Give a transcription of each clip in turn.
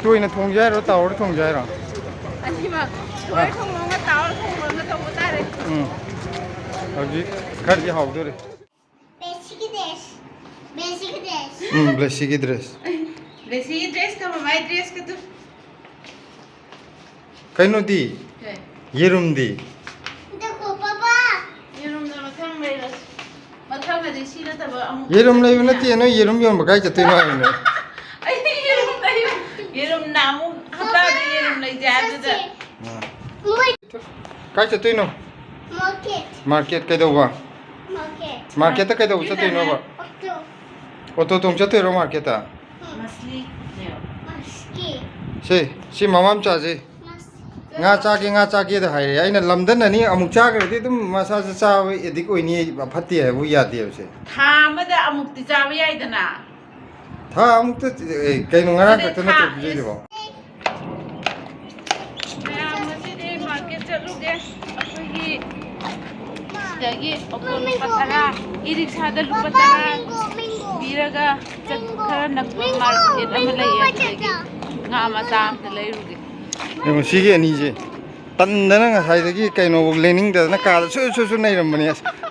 टोइन थोंग जायरो tower थोंग जायरो अनिमा toy थोंगोंगा tower थोंगोंगा तौबो तारे हौजी खरजी हाउदोरे ब्लेसी की dress का माय ड्रेस का तो कइनो दी येरुम दी देखो पापा येरुम ना मथम मेरस मथम में देसी ना तब येरुम लैयो नते नो येरुम योन बगाय जतैनो आइनो येरुम नामु हता दे येरुम लै जाबदा काय जतैनो मार्केट कैदौबा मार्केट कैदौ जतैनो बा ऑटो तुम जतैरो मार्केट मछली से मामाम चाजे nga chage da hai aina lamdan ani amuk chagre de dum masa cha edik oini phatti hai bu yad de se tha ma da amuk ti chawa yai dana tha amuk ta kai no ngara ka na to je de ba ya masi de market chalu ge apni dagi apun patara iriksha da lupatara biraga chakara nakma market amalai dagi nga ma sam te lai ruge Yung sige ani je tanda na nga sai dagi kaino lening da na ka su nei ram bani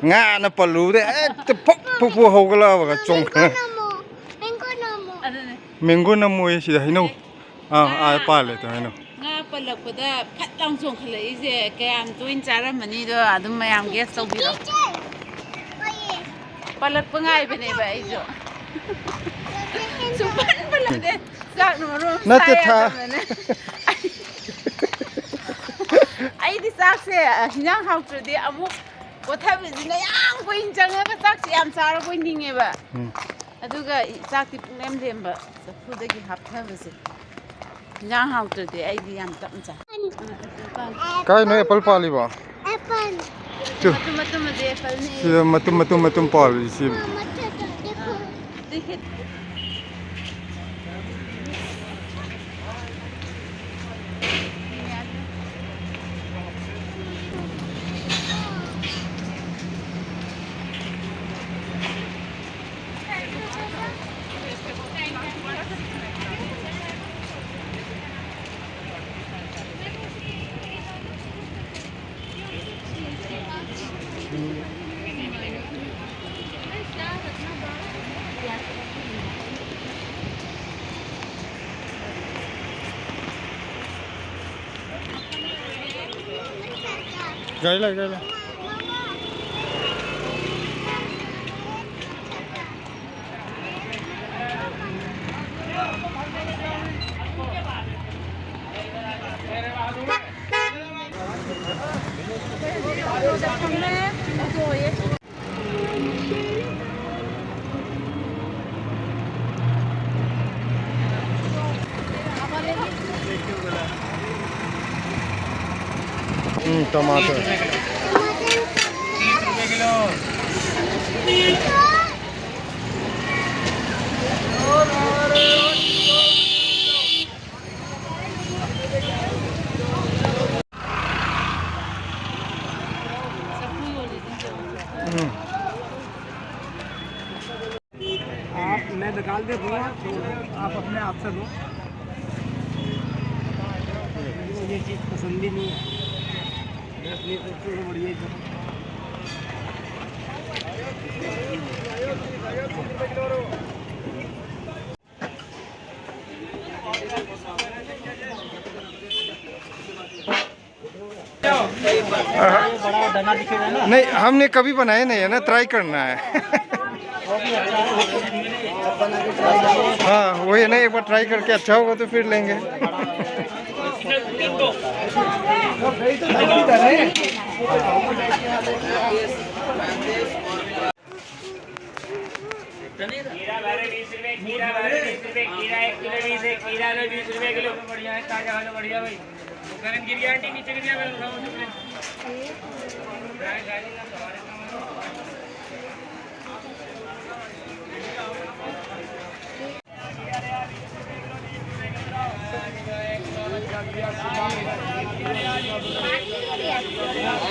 nga na palu de ek pok pok pu hogala ba chong mango na mo si da hino pa le to hino nga palakpada phat lang chong khalai je kayam toin chara mani do adum mayam guest to bi palak pa ngai bene ba ai jo supan palak de sak no ro na te tha ai di sak se hinang hau tru de amuk kotha bi na yang boin changa ka sak si am sara boin dinge ba aduga sak ti pnem lem ba sapu de gi hap tha base hinang hau tru de ai di am tam cha kai no apple pali ba tu matum de apple ni si matum pali si देखिए gái lại टमाटर 30 रुपए kilo आप मैं निकाल दे दूंगा आप अपने आप से दो ये चीज़ पसंद ही नहीं है बढ़िया नहीं हमने कभी बनाए नहीं है ना ट्राई करना है हाँ वही है ना एक बार ट्राई करके अच्छा होगा तो फिर लेंगे खीरा 20 रुपए खीरा 20 रुपए खीरा 1 किलो 20 है खीरा 20 रुपए किलो बढ़िया है ताजा वाला बढ़िया भाई करन गिर गया आंटी नीचे गिर गया मैं उठाऊं चुप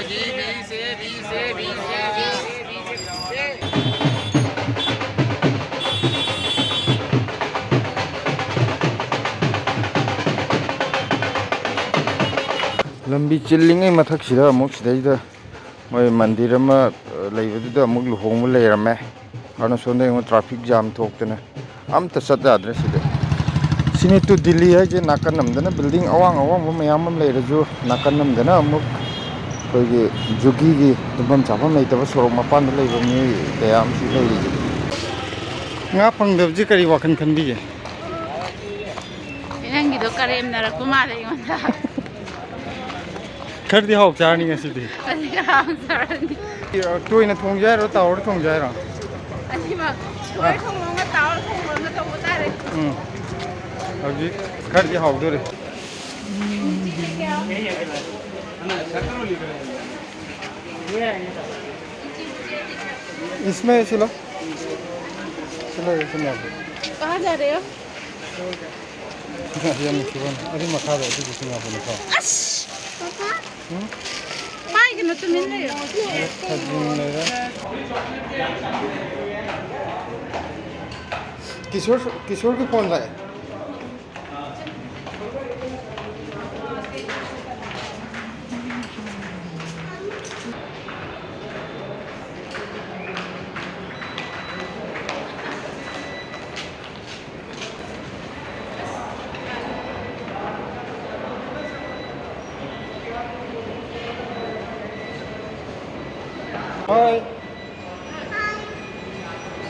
जी 20 है 20 ꯂꯝꯕꯤ ꯆꯤꯜꯂꯤꯉꯩ ꯃꯊꯛꯁꯤꯗ ꯑꯃꯨꯛ ꯁꯤꯗꯩꯗ ꯃꯣꯏ ꯃꯟꯗꯤꯔ ꯑꯃ ꯂꯩꯕꯗꯨꯗ ꯑꯃꯨꯛ ꯂꯨꯍꯣꯡꯕ ꯂꯩꯔꯝꯃꯦ ꯑꯗꯨꯅ ꯁꯣꯝꯗ ꯑꯃꯨꯛ ꯇ꯭ꯔꯥꯐꯤꯛ ꯖꯥꯝ ꯊꯣꯛꯇꯅ ꯑꯝꯇ ꯆꯠ ꯌꯥꯗ꯭ꯔꯦ ꯁꯤꯗ ꯁꯤꯅꯤ ꯇꯨ ꯗꯤꯜꯂꯤ ꯍꯥꯏꯁꯦ ꯅꯥꯀꯟ ꯑꯃꯗꯅ ꯕꯤꯜꯗꯤꯡ ꯑꯋꯥꯡ ꯑꯋꯥꯡꯕ ꯃꯌꯥꯝ ꯑꯃ ꯂꯩꯔꯁꯨ ꯅꯥꯀꯟ ꯑꯃꯗꯅ ꯑꯃꯨꯛ ꯑꯩꯈꯣꯏꯒꯤ ꯖꯨꯒꯤꯒꯤ ꯇꯨꯝꯐꯝ ꯆꯥꯐꯝ ꯂꯩꯇꯕ ꯁꯣꯔꯣꯛ ꯃꯄꯥꯟꯗ ꯂꯩꯕ ꯃꯤꯑꯣꯏ ꯀꯌꯥ ꯑꯃꯁꯨ ꯂꯩꯔꯤꯁꯦ ꯉꯥ ꯐꯪꯗꯕꯁꯤ ꯀꯔꯤ ꯋꯥꯈꯜ ꯈꯟꯕꯤꯒꯦ ꯅꯪꯒꯤꯗꯣ ꯀꯔꯦꯝꯅꯔꯛꯄ ꯃꯥꯜꯂꯦ ꯑꯩꯉꯣꯟꯗ ꯈꯔꯗꯤ ꯍꯥꯎ ꯆꯥꯔꯅꯤ ꯉꯁꯤꯗꯤ ꯆꯥꯔꯅꯤ ꯇꯣꯏꯅ ꯊꯣꯡꯖꯦ ꯍꯥꯏꯔꯣ ꯇꯥꯎꯔ ꯊꯣꯡꯖꯦ ꯍꯥꯏꯔꯣ ꯑꯅꯤꯃꯛ ꯇꯣꯏꯅ ꯊꯣꯡꯕ ꯇꯥꯎꯔ ꯊꯣꯡꯕ ꯇꯧꯕ ꯇꯥꯔꯦ ꯍꯧꯖꯤꯛ ꯈꯔꯗꯤ ꯍꯥꯎꯗꯣꯔꯤ इसमें सिलो सिलो इसमें कहाँ जा रहे हो ये मिश्रण अभी मखा दो अभी किसी में बोले था पापा पाई के न तुम मिल रहे हो किशोर किशोर की फोन लाए हाय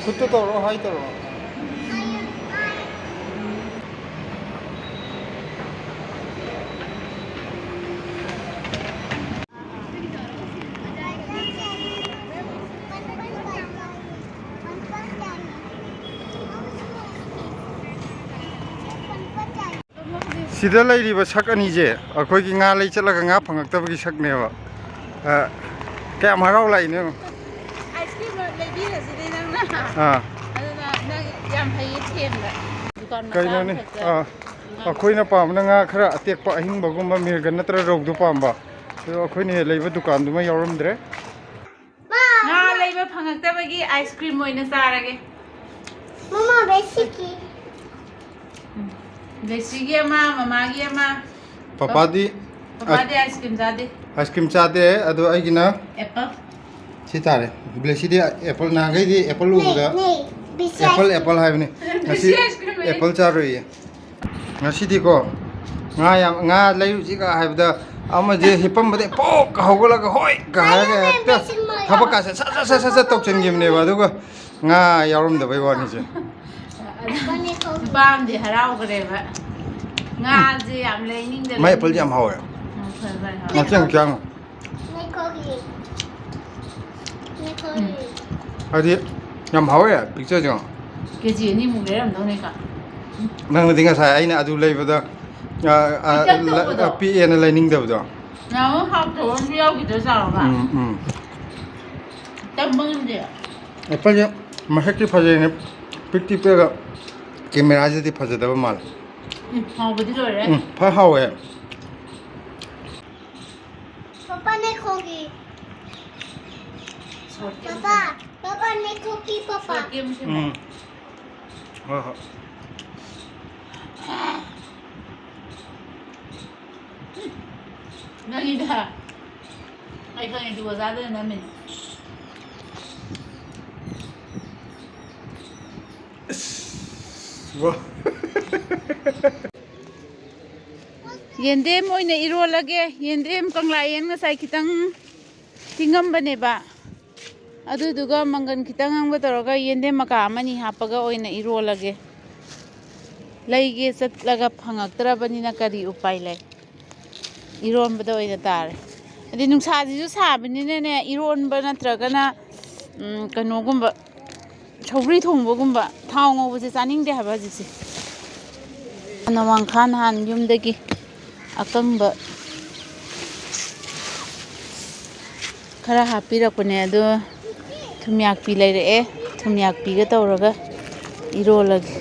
खुद तो तोड़ो हाय तोड़ो ꯁꯤꯗ ꯂꯩꯔꯤꯕ ꯁꯛ ꯑꯅꯤꯁꯦ ꯑꯩꯈꯣꯏꯒꯤ ꯉꯥ ꯂꯩ ꯆꯠꯂꯒ ꯉꯥ ꯐꯪꯉꯛꯇꯕꯒꯤ ꯁꯛꯅꯦꯕ ꯀꯌꯥꯝ ꯍꯔꯥꯎ ꯂꯥꯛꯏꯅꯣ ꯑꯥꯏꯁꯀ꯭ꯔꯤꯝ ꯂꯩꯕꯤꯔꯁꯤꯗꯤ ꯅꯪꯅ ꯑꯗꯨꯅ ꯅꯪ ꯌꯥꯝ ꯍꯩꯌꯦ ꯊꯦꯝꯕ ꯗꯨꯀꯥꯟ ꯃꯆꯥ ꯀꯩꯅꯣꯅꯦ ꯑꯩꯈꯣꯏꯅ ꯄꯥꯝꯕꯅ ꯉꯥ ꯈꯔ ꯑꯇꯦꯛꯄ ꯑꯍꯤꯡꯕꯒꯨꯝꯕ ꯃꯤꯔꯒ ꯅꯠꯇ꯭ꯔꯒ ꯔꯧꯗꯨ ꯄꯥꯝꯕ ꯑꯗꯣ ꯑꯩꯈꯣꯏꯅ ꯂꯩꯕ ꯗꯨꯀꯥꯟꯗꯨꯃ ꯌꯥꯎꯔꯝꯗ꯭ꯔꯦ ꯉꯥ ꯂꯩꯕ ꯐꯪꯉꯛꯇꯕꯒꯤ ꯑꯥꯏꯁꯀ꯭ꯔꯤꯝ ꯑꯣꯏꯅ ꯆꯥꯔꯒꯦ Mama, basically. ꯂꯩꯁꯤꯒꯤ ꯑꯃ ꯃꯃꯥꯒꯤ ꯑꯃ ꯄꯄꯥꯗꯤ ꯑꯥꯏꯁꯀ꯭ꯔꯤꯝ ꯆꯥꯗꯦ ꯑꯥꯏꯁꯀ꯭ꯔꯤꯝ ꯆꯥꯗꯦ ꯑꯗꯣ ꯑꯩꯒꯤꯅ ꯑꯦꯄꯜ ꯁꯤ ꯇꯥꯔꯦ ꯕ꯭ꯂꯦꯁꯤꯗꯤ ꯑꯦꯄꯜ ꯅꯍꯥꯟꯈꯩꯗꯤ ꯑꯦꯄꯜ ꯎꯕꯗ ꯑꯦꯄꯜ ꯍꯥꯏꯕꯅꯤ ꯉꯁꯤ ꯑꯦꯄꯜ ꯆꯥꯔꯣꯏꯌꯦ ꯉꯁꯤꯗꯤꯀꯣ ꯉꯥ ꯂꯩꯔꯨꯁꯤꯒ ꯍꯥꯏꯕꯗ ꯑꯃꯁꯦ ꯍꯤꯞꯄꯝꯕꯗꯩ ꯄꯣꯛꯀ ꯍꯧꯒꯠꯂꯒ ꯍꯣꯏꯒ ꯍꯥꯏꯔꯒ ꯍꯦꯛꯇ ꯊꯕꯛꯀꯥꯁꯦ ꯁꯠ ꯁꯠ ꯇꯧꯁꯤꯟꯈꯤꯕꯅꯦꯕ ꯑꯗꯨꯒ ꯉꯥ ꯌꯥꯎꯔꯝꯗꯕꯩ ꯋꯥꯅꯤꯁꯦ ꯅꯨꯄꯥ ꯑꯃꯗꯤ ꯍꯔꯥꯎꯈ꯭ꯔꯦꯕ ꯉꯥꯁꯦ ꯌꯥꯝ ꯂꯩꯅꯤꯡꯗꯅ ꯃꯥꯏ ꯑꯦꯄꯜꯁꯦ ꯌꯥꯝ ꯍꯥꯎꯋꯦ ꯉꯥꯛꯆꯪ ꯆꯥꯡꯉꯣ ꯍꯥꯏꯗꯤ ꯌꯥꯝ ꯍꯥꯎꯋꯦ ꯄꯤꯛꯆꯔꯁꯦ ꯀꯦꯖꯤ ꯑꯅꯤꯃꯨꯛ ꯂꯩꯔꯝꯗꯧꯅꯦꯀꯣ ꯅꯪꯅꯗꯤ ꯉꯁꯥꯏ ꯑꯩꯅ ꯑꯗꯨ ꯂꯩꯕꯗ ꯄꯤꯛꯑꯦꯅ ꯂꯩꯅꯤꯡꯗꯕꯗꯣ ꯅꯪ ꯍꯥꯎꯇꯕ ꯑꯃꯁꯨ ꯌꯥꯎꯈꯤꯗ꯭ꯔꯥ ꯆꯥꯎꯔꯒ ꯇꯝꯕ ꯉꯝꯗꯦ ꯑꯦꯄꯜꯁꯦ ꯃꯁꯛꯇꯤ ꯐꯖꯩꯅꯦ ꯄꯤꯛꯇꯤ ꯄꯤꯛꯑꯒ ꯀꯦꯃꯦꯔꯥꯁꯤꯗꯤ ꯐꯖꯗꯕ ꯃꯥꯜꯂꯦ ꯍꯥꯎꯕꯗꯤ ꯂꯣꯏꯔꯦ ꯐ ꯍꯥꯎꯋꯦ Papa ne khogi. Papa, Papa ne khogi Papa. Game ꯍꯣꯏ ꯍꯣꯏ ꯅꯪꯒꯤꯗ ꯑꯩ ꯈꯪꯉꯦ ꯑꯗꯨꯒ ꯆꯥꯗꯅ ꯅꯝꯃꯤꯅꯦ ꯌꯦꯟꯗꯦꯝ ꯑꯣꯏꯅ ꯏꯔꯣꯜꯂꯒꯦ ꯌꯦꯟꯗꯦꯝ ꯀꯪꯂꯥꯌꯦꯟ ꯉꯁꯥꯏ ꯈꯤꯇꯪ ꯇꯤꯡꯉꯝꯕꯅꯦꯕ ꯑꯗꯨꯗꯨꯒ ꯃꯪꯒꯟ ꯈꯤꯇꯪ ꯑꯃꯒ ꯇꯧꯔꯒ ꯌꯦꯟꯗꯦꯝ ꯃꯀꯥ ꯑꯃꯅꯤ ꯍꯥꯞꯄꯒ ꯑꯣꯏꯅ ꯏꯔꯣꯜꯂꯒꯦ ꯂꯩꯒꯦ ꯆꯠꯂꯒ ꯐꯪꯉꯛꯇ꯭ꯔꯕꯅꯤꯅ ꯀꯔꯤ ꯎꯄꯥꯏ ꯂꯩ ꯏꯔꯣꯟꯕꯗ ꯑꯣꯏꯅ ꯇꯥꯔꯦ ꯑꯗꯩ ꯅꯨꯡꯁꯥꯁꯤꯁꯨ ꯁꯥꯕꯅꯤꯅꯅꯦ ꯏꯔꯣꯟꯕ ꯅꯠꯇ꯭ꯔꯒꯅ ꯀꯩꯅꯣꯒꯨꯝꯕ ꯁꯧꯒ꯭ꯔꯤ ꯊꯣꯡꯕꯒꯨꯝꯕ ꯊꯥꯎ ꯉꯧꯕꯁꯦ ꯆꯥꯅꯤꯡꯗꯦ ꯍꯥꯏꯕ ꯍꯧꯖꯤꯛꯁꯦ ꯅꯋꯥꯡꯈꯥ ꯅꯍꯥꯟ ꯌꯨꯝꯗꯒꯤ ꯑꯀꯪꯕ ꯈꯔ ꯍꯥꯞꯄꯤꯔꯛꯄꯅꯦ ꯑꯗꯣ ꯊꯨꯝꯌꯥꯛꯄꯤ ꯂꯩꯔꯛꯑꯦ ꯊꯨꯝꯌꯥꯛꯄꯤꯒ ꯇꯧꯔꯒ ꯏꯔꯣꯜꯂꯒꯦ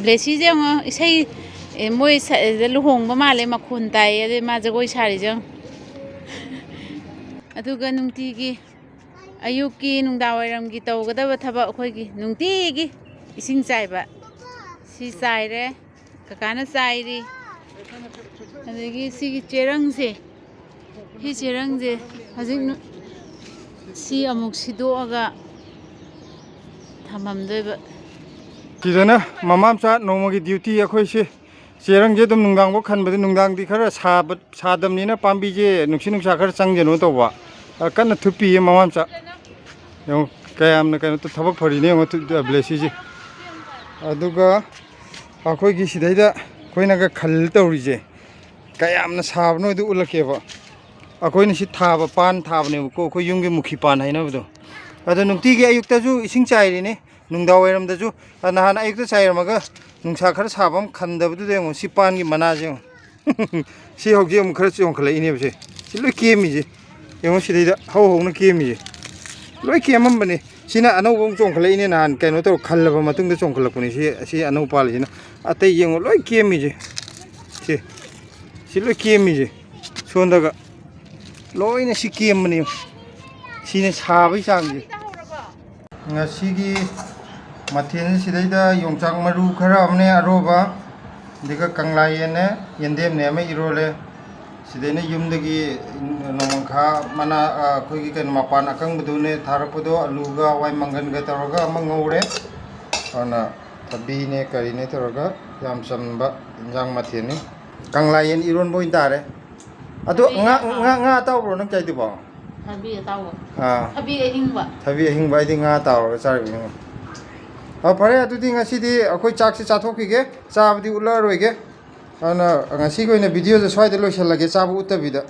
ꯕ꯭ꯂꯦꯁꯤꯁꯦ ꯌꯦꯡꯉꯣ ꯏꯁꯩ ꯃꯣꯏ ꯂꯨꯍꯣꯡꯕ ꯃꯥꯜꯂꯦ ꯃꯈꯣꯟ ꯇꯥꯏꯌꯦ ꯑꯗꯩ ꯃꯥ ꯖꯒꯣꯏ ꯁꯥꯔꯤꯁꯦ ꯑꯗꯨꯒ ꯅꯨꯡꯇꯤꯒꯤ ꯑꯌꯨꯛꯀꯤ ꯅꯨꯡꯗꯥꯡꯋꯥꯏꯔꯝꯒꯤ ꯇꯧꯒꯗꯕ ꯊꯕꯛ ꯑꯩꯈꯣꯏꯒꯤ ꯅꯨꯡꯇꯤꯒꯤ ꯏꯁꯤꯡ ꯆꯥꯏꯕ ꯁꯤ ꯆꯥꯏꯔꯦ ꯀꯀꯥꯅ ꯆꯥꯏꯔꯤ ꯑꯗꯒꯤ ꯁꯤꯒꯤ ꯆꯦꯔꯪꯁꯦ ꯁꯤ ꯆꯦꯔꯪꯁꯦ ꯍꯧꯖꯤꯛ ꯁꯤ ꯑꯃꯨꯛ ꯁꯤꯗꯣꯛꯑꯒ ꯊꯝꯃꯝꯗꯣꯏꯕ ꯁꯤꯗꯅ ꯃꯃꯥ ꯃꯆꯥ ꯅꯣꯡꯃꯒꯤ ꯗ꯭ꯌꯨꯇꯤ ꯑꯩꯈꯣꯏꯁꯦ ꯆꯦꯔꯪꯁꯦ ꯑꯗꯨꯝ ꯅꯨꯡꯗꯥꯡꯐꯥꯎ ꯈꯟꯕꯗ ꯅꯨꯡꯗꯥꯡꯗꯤ ꯈꯔ ꯁꯥꯗꯕꯅꯤꯅ ꯄꯥꯝꯕꯤꯁꯦ ꯅꯨꯡꯁꯤꯠ ꯅꯨꯡꯁꯥ ꯈꯔ ꯆꯪꯖꯅꯣ ꯇꯧꯕ ꯀꯟꯅ ꯊꯨꯞꯄꯤꯌꯦ ꯃꯃꯥ ꯃꯆꯥ ꯌꯦꯡꯉꯣ ꯀꯌꯥꯝꯅ ꯀꯩꯅꯣ ꯊꯕꯛ ꯐꯔꯤꯅꯦ ꯌꯦꯡꯉꯣ ꯕ꯭ꯂꯦꯁꯤꯁꯦ ꯑꯗꯨꯒ ꯑꯩꯈꯣꯏꯒꯤ ꯁꯤꯗꯩꯗ ꯑꯩꯈꯣꯏꯅꯒ ꯈꯜ ꯇꯧꯔꯤꯁꯦ ꯀꯌꯥꯝꯅ ꯁꯥꯕꯅꯣꯗꯨ ꯎꯠꯂꯛꯀꯦꯕ ꯑꯩꯈꯣꯏꯅ ꯁꯤ ꯊꯥꯕ ꯄꯥꯟ ꯊꯥꯕꯅꯦꯕꯀꯣ ꯑꯩꯈꯣꯏ ꯌꯨꯝꯒꯤ ꯃꯨꯈꯤ ꯄꯥꯟ ꯍꯥꯏꯅꯕꯗꯣ ꯑꯗꯣ ꯅꯨꯡꯇꯤꯒꯤ ꯑꯌꯨꯛꯇꯁꯨ ꯏꯁꯤꯡ ꯆꯥꯏꯔꯤꯅꯦ ꯅꯨꯡꯗꯥꯡ ꯋꯥꯏꯔꯝꯗꯁꯨ ꯅꯍꯥꯟ ꯑꯌꯨꯛꯇ ꯆꯥꯏꯔꯝꯃꯒ ꯅꯨꯡꯁꯥ ꯈꯔ ꯁꯥꯕ ꯑꯃ ꯈꯟꯗꯕꯗꯨꯗ ꯌꯦꯡꯉꯣ ꯁꯤ ꯄꯥꯟꯒꯤ ꯃꯅꯥꯁꯦ ꯌꯦꯡꯉꯣ ꯁꯤ ꯍꯧꯖꯤꯛ ꯑꯃꯨꯛ ꯈꯔ ꯆꯣꯡꯈꯠꯂꯛꯏꯅꯦꯕꯁꯦ ꯁꯤ ꯂꯣꯏ ꯀꯦꯝꯃꯤꯁꯦ ꯌꯦꯡꯉꯣ ꯁꯤꯗꯩꯗ ꯍꯧꯅ ꯀꯦꯝꯃꯤꯁꯦ ꯂꯣꯏ ꯀꯦꯝꯃꯝꯕꯅꯦ ꯁꯤꯅ ꯑꯅꯧꯕ ꯑꯃꯨꯛ ꯆꯣꯡꯈꯠꯂꯛꯏꯅꯦ ꯅꯍꯥꯟ ꯀꯩꯅꯣ ꯇꯧꯔ ꯈꯜꯂꯕ ꯃꯇꯨꯡꯗ ꯆꯣꯡꯈꯠꯂꯛꯄꯅꯦ ꯁꯤ ꯑꯅꯧꯕ ꯄꯥꯜꯂꯤꯁꯤꯅ ꯑꯇꯩ ꯌꯦꯡꯉꯣ ꯂꯣꯏ ꯀꯦꯝꯃꯤꯁꯦ ꯁꯤ ꯂꯣꯏ ꯀꯦꯝꯃꯤꯁꯦ ꯁꯣꯟꯗꯒ ꯂꯣꯏꯅ ꯁꯤ ꯀꯦꯝꯕꯅꯦ ꯁꯤꯅ ꯁꯥꯕꯒꯤ ꯆꯥꯡꯁꯦ ꯉꯁꯤꯒꯤ ꯃꯊꯦꯜꯁꯤ ꯁꯤꯗꯩꯗ ꯌꯣꯡꯆꯥꯛ ꯃꯔꯨ ꯈꯔ ꯑꯃꯅꯦ ꯑꯔꯣꯕ ꯑꯗꯨꯒ ꯀꯪꯂꯥ ꯌꯦꯟꯅꯦ ꯌꯦꯟꯗꯦꯝꯅꯦ ꯑꯃ ꯏꯔꯣꯜꯂꯦ ꯁꯤꯗꯩꯅ ꯌꯨꯝꯗꯒꯤ ꯅꯣꯡꯃꯪꯈꯥ ꯃꯅꯥ ꯑꯩꯈꯣꯏꯒꯤ ꯀꯩꯅꯣ ꯃꯄꯥꯟ ꯑꯀꯪꯕꯗꯨꯅꯦ ꯊꯥꯔꯛꯄꯗꯣ ꯑꯂꯨꯒ ꯍꯋꯥꯏ ꯃꯪꯒꯟꯒ ꯇꯧꯔꯒ ꯑꯃ ꯉꯧꯔꯦ ꯑꯗꯨꯅ ꯊꯕꯤꯅꯦ ꯀꯔꯤꯅꯦ ꯇꯧꯔꯒ ꯌꯥꯝ ꯆꯝꯕ ꯏꯟꯖꯥꯡ ꯃꯊꯦꯜꯅꯤ ꯀꯪꯂꯥ ꯌꯦꯟ ꯏꯔꯣꯟꯕ ꯑꯣꯏꯅ ꯇꯥꯔꯦ ꯑꯗꯣ ꯉꯥ ꯑꯇꯥꯎꯕ꯭ꯔꯣ ꯅꯪ ꯆꯥꯏꯗꯨꯕꯣ ꯊꯕꯤ ꯑꯇꯥꯎꯕ ꯊꯕꯤ ꯑꯍꯤꯡꯕ ꯊꯕꯤ ꯑꯍꯤꯡꯕ ꯑꯩꯗꯤ ꯉꯥ ꯇꯥꯎꯔꯒ ꯆꯥꯔꯤꯕꯅꯤ ꯐꯔꯦ ꯑꯗꯨꯗꯤ ꯉꯁꯤꯗꯤ ꯑꯩꯈꯣꯏ ꯆꯥꯛꯁꯤ ꯆꯥꯊꯣꯛꯈꯤꯒꯦ ꯆꯥꯕꯗꯤ ꯎꯠꯂꯛꯑꯔꯣꯏꯒꯦ ꯑꯗꯨꯅ ꯉꯁꯤꯒꯤ ꯑꯣꯏꯅ ꯚꯤꯗꯤꯑꯣꯁꯦ ꯁ꯭ꯋꯥꯏꯗ ꯂꯣꯏꯁꯤꯜꯂꯒꯦ ꯆꯥꯕ ꯎꯠꯇꯕꯤꯗ